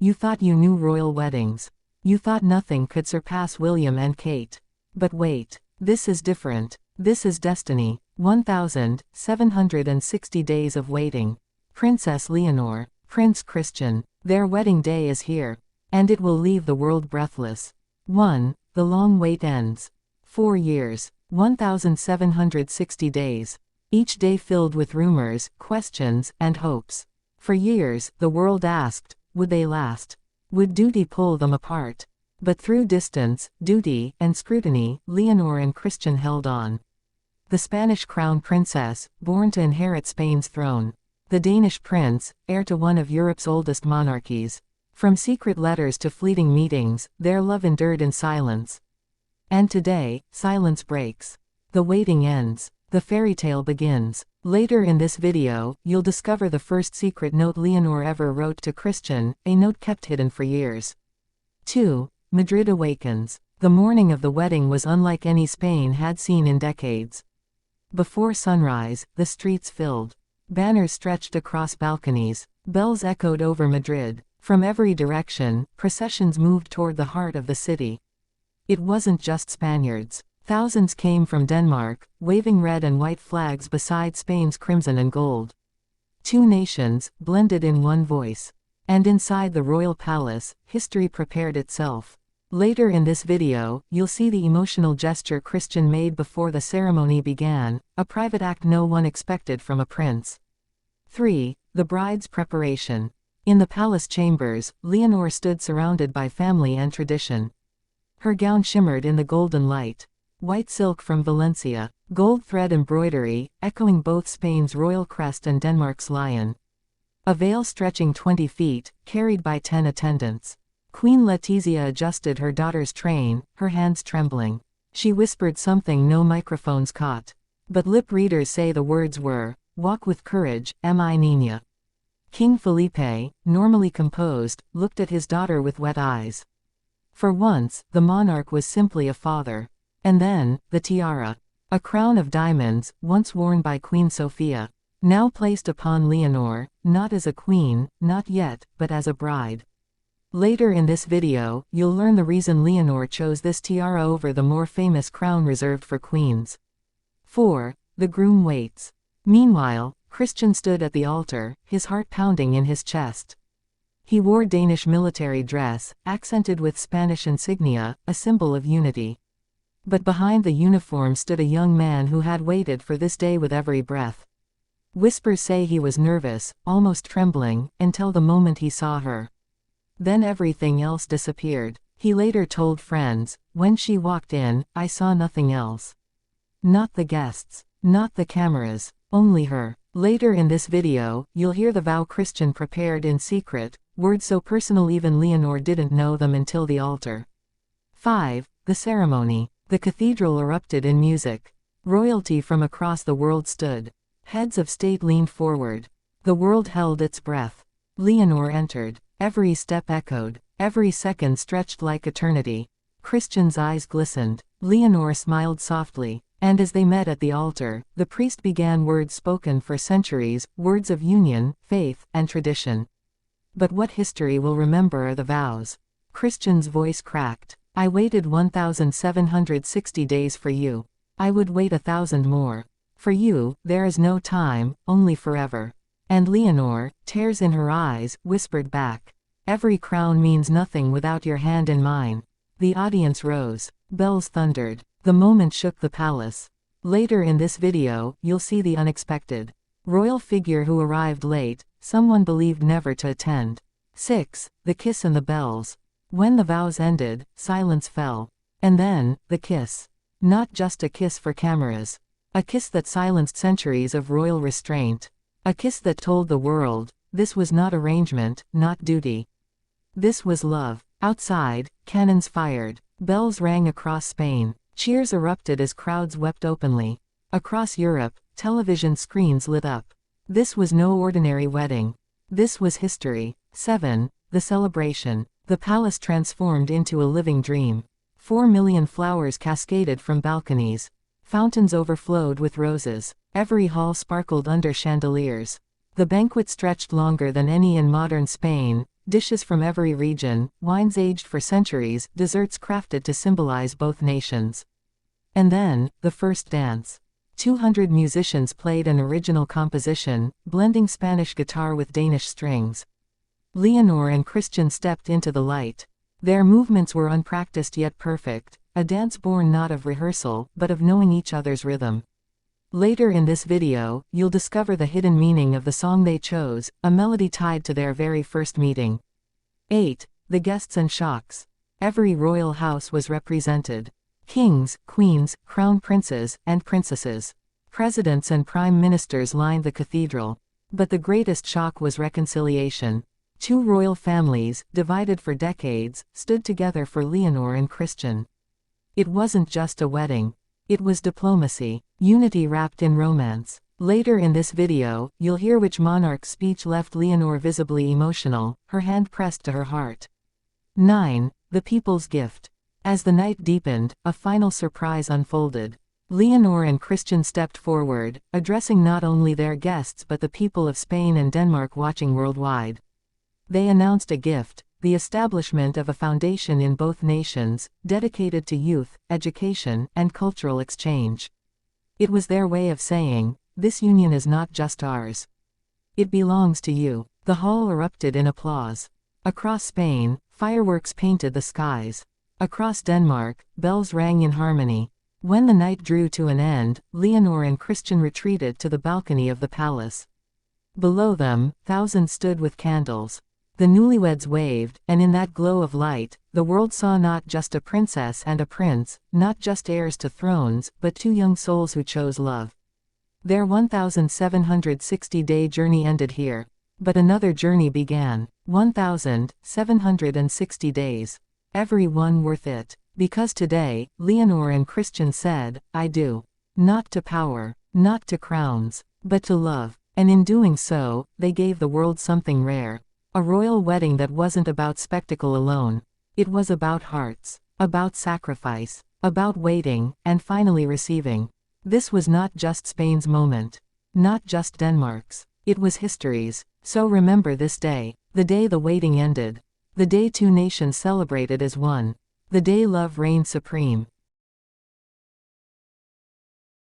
You thought you knew royal weddings. You thought nothing could surpass William and Kate. But wait. This is different. This is destiny. 1,760 days of waiting. Princess Leonor, Prince Christian. Their wedding day is here. And it will leave the world breathless. 1. The long wait ends. 4 years. 1,760 days. Each day filled with rumors, questions, and hopes. For years, the world asked, would they last? Would duty pull them apart? But through distance, duty, and scrutiny, Leonor and Christian held on. The Spanish crown princess, born to inherit Spain's throne. The Danish prince, heir to one of Europe's oldest monarchies. From secret letters to fleeting meetings, their love endured in silence. And today, silence breaks. The waiting ends. The fairy tale begins. Later in this video, you'll discover the first secret note Leonor ever wrote to Christian, a note kept hidden for years. 2. Madrid awakens. The morning of the wedding was unlike any Spain had seen in decades. Before sunrise, the streets filled. Banners stretched across balconies. Bells echoed over Madrid. From every direction, processions moved toward the heart of the city. It wasn't just Spaniards. Thousands came from Denmark, waving red and white flags beside Spain's crimson and gold. Two nations, blended in one voice. And inside the royal palace, history prepared itself. Later in this video, you'll see the emotional gesture Christian made before the ceremony began, a private act no one expected from a prince. 3. The bride's preparation. In the palace chambers, Leonor stood surrounded by family and tradition. Her gown shimmered in the golden light. White silk from Valencia, gold thread embroidery, echoing both Spain's royal crest and Denmark's lion. A veil stretching 20 feet, carried by 10 attendants. Queen Letizia adjusted her daughter's train, her hands trembling. She whispered something no microphones caught. But lip readers say the words were, "Walk with courage, mi niña." King Felipe, normally composed, looked at his daughter with wet eyes. For once, the monarch was simply a father. And then, the tiara. A crown of diamonds, once worn by Queen Sofia. Now placed upon Leonor, not as a queen, not yet, but as a bride. Later in this video, you'll learn the reason Leonor chose this tiara over the more famous crown reserved for queens. 4. The groom waits. Meanwhile, Christian stood at the altar, his heart pounding in his chest. He wore Danish military dress, accented with Spanish insignia, a symbol of unity. But behind the uniform stood a young man who had waited for this day with every breath. Whispers say he was nervous, almost trembling, until the moment he saw her. Then everything else disappeared. He later told friends, "When she walked in, I saw nothing else. Not the guests. Not the cameras. Only her." Later in this video, you'll hear the vow Christian prepared in secret, words so personal even Leonor didn't know them until the altar. 5. The ceremony. The cathedral erupted in music. Royalty from across the world stood. Heads of state leaned forward. The world held its breath. Leonor entered. Every step echoed. Every second stretched like eternity. Christian's eyes glistened. Leonor smiled softly. And as they met at the altar, the priest began words spoken for centuries, words of union, faith, and tradition. But what history will remember are the vows. Christian's voice cracked. "I waited 1,760 days for you. I would wait 1,000 more. For you, there is no time, only forever." And Leonor, tears in her eyes, whispered back, "Every crown means nothing without your hand in mine." The audience rose. Bells thundered. The moment shook the palace. Later in this video, you'll see the unexpected royal figure who arrived late, someone believed never to attend. 6. The kiss and the bells. When the vows ended, silence fell. And then, the kiss. Not just a kiss for cameras. A kiss that silenced centuries of royal restraint. A kiss that told the world, this was not arrangement, not duty. This was love. Outside, cannons fired. Bells rang across Spain. Cheers erupted as crowds wept openly. Across Europe, television screens lit up. This was no ordinary wedding. This was history. 7. The celebration. The palace transformed into a living dream. 4 million flowers cascaded from balconies. Fountains overflowed with roses. Every hall sparkled under chandeliers. The banquet stretched longer than any in modern Spain, Dishes from every region, wines aged for centuries, desserts crafted to symbolize both nations. And then, the first dance. 200 musicians played an original composition, blending Spanish guitar with Danish strings. Leonor and Christian stepped into the light. Their movements were unpracticed yet perfect, a dance born not of rehearsal, but of knowing each other's rhythm. Later in this video, you'll discover the hidden meaning of the song they chose, a melody tied to their very first meeting. 8. The guests and shocks. Every royal house was represented. Kings, queens, crown princes, and princesses. Presidents and prime ministers lined the cathedral. But the greatest shock was reconciliation. Two royal families, divided for decades, stood together for Leonor and Christian. It wasn't just a wedding. It was diplomacy, unity wrapped in romance. Later in this video, you'll hear which monarch's speech left Leonor visibly emotional, her hand pressed to her heart. 9. The people's gift. As the night deepened, a final surprise unfolded. Leonor and Christian stepped forward, addressing not only their guests but the people of Spain and Denmark watching worldwide. They announced a gift, the establishment of a foundation in both nations, dedicated to youth, education, and cultural exchange. It was their way of saying, this union is not just ours. It belongs to you. The hall erupted in applause. Across Spain, fireworks painted the skies. Across Denmark, bells rang in harmony. When the night drew to an end, Leonor and Christian retreated to the balcony of the palace. Below them, thousands stood with candles. The newlyweds waved, and in that glow of light, the world saw not just a princess and a prince, not just heirs to thrones, but two young souls who chose love. Their 1,760-day journey ended here. But another journey began. 1,760 days. Every one worth it. Because today, Leonor and Christian said, I do. Not to power, not to crowns, but to love. And in doing so, they gave the world something rare. A royal wedding that wasn't about spectacle alone. It was about hearts, about sacrifice, about waiting, and finally receiving. This was not just Spain's moment. Not just Denmark's. It was history's. So remember this day. The day the waiting ended. The day two nations celebrated as one. The day love reigned supreme.